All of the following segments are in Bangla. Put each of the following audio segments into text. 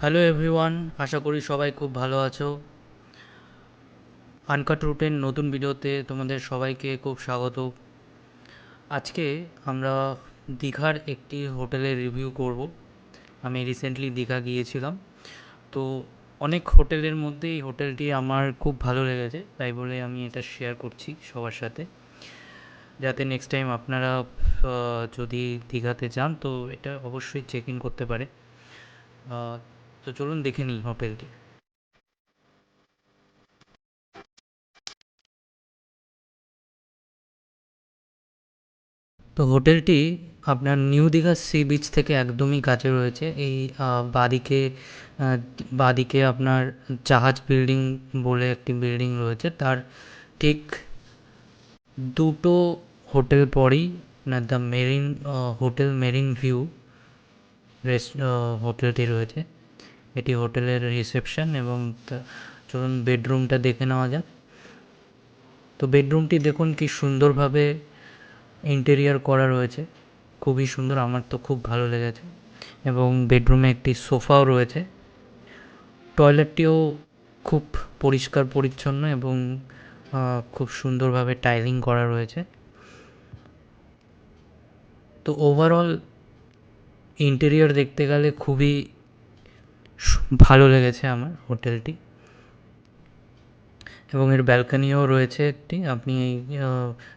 হ্যালো এভরিওয়ান, আশা করি সবাই খুব ভালো আছো। আনকাট রুটের নতুন ভিডিওতে তোমাদের সবাইকে খুব স্বাগত। আজকে আমরা দীঘার একটি হোটেলের রিভিউ করব। আমি রিসেন্টলি দীঘা গিয়েছিলাম, তো অনেক হোটেলের মধ্যে এই হোটেলটি আমার খুব ভালো লেগেছে, তাই বলে আমি এটা শেয়ার করছি সবার সাথে, যাতে নেক্সট টাইম আপনারা যদি দীঘাতে যান তো এটা অবশ্যই চেক ইন করতে পারে। তো চলুন দেখে নিই হোটেলটি। তো হোটেলটি আপনার নিউ দীঘা সি বিচ থেকে একদমই কাছে রয়েছে। এই বাঁদিকে বাঁদিকে আপনার জাহাজ বিল্ডিং বলে একটি বিল্ডিং রয়েছে, তার ঠিক দুটো হোটেল পরেই আপনার the Marine hotel Marine view হোটেলটি রয়েছে। এটি হোটেলের রিসেপশন এবং চলুন বেডরুমটা দেখে নেওয়া যাক। তো বেডরুমটি দেখুন কি সুন্দরভাবে ইন্টেরিয়ার করা রয়েছে, খুবই সুন্দর, আমার তো খুব ভালো লেগেছে। এবং বেডরুমে একটি সোফাও রয়েছে। টয়লেটটিও খুব পরিষ্কার পরিচ্ছন্ন এবং খুব সুন্দরভাবে টাইলিং করা রয়েছে। তো ওভারঅল ইন্টেরিয়র দেখতে গেলে খুবই ভালো লেগেছে আমার হোটেলটি। এবং এর ব্যালকনিও রয়েছে একটি, আপনি এই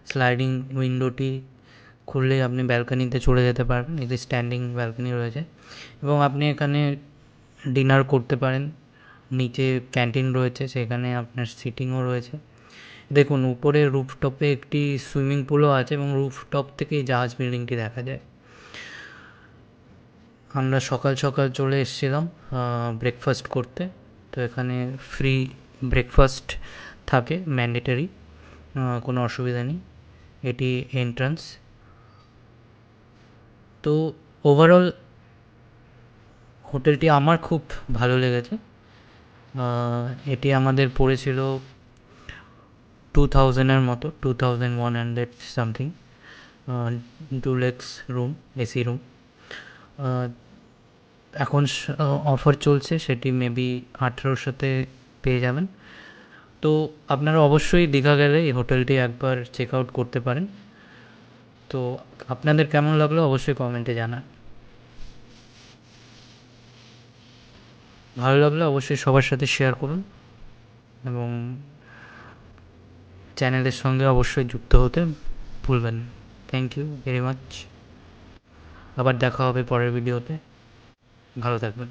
স্লাইডিং উইন্ডোটি খুললেই আপনি ব্যালকনিতে চলে যেতে পারবেন। এতে স্ট্যান্ডিং ব্যালকনি রয়েছে এবং আপনি এখানে ডিনার করতে পারেন। নিচে ক্যান্টিন রয়েছে, সেখানে আপনার সিটিংও রয়েছে। দেখুন উপরে রুফটপে একটি সুইমিং পুলও আছে এবং রুফটপ থেকেই জাহাজ বিল্ডিংটি দেখা যায়। আমরা সকাল সকাল চলে এসেছিলাম ব্রেকফাস্ট করতে। তো এখানে ফ্রি ব্রেকফাস্ট থাকে, ম্যান্ডেটারি, কোনো অসুবিধা নেই। এটি এন্ট্রান্স। তো ওভারঅল হোটেলটি আমার খুব ভালো লেগেছে। এটি আমাদের পড়েছিল 2000-এর মতো, 2100 something. Deluxe room, AC room. এখন অফার চলছে, সেটি মেবি 1800-তে পেয়ে যাবেন। তো আপনারা অবশ্যই দীঘা গেলে এই হোটেলটি একবার চেক আউট করতে পারেন। তো আপনাদের কেমন লাগলো অবশ্যই কমেন্টে জানান। ভালো লাগলে অবশ্যই সবার সাথে শেয়ার করুন এবং চ্যানেলের সঙ্গে অবশ্যই যুক্ত হতে ভুলবেন না। Thank you very much. আবার দেখা হবে পরের ভিডিওতে। ভালো থাকবেন।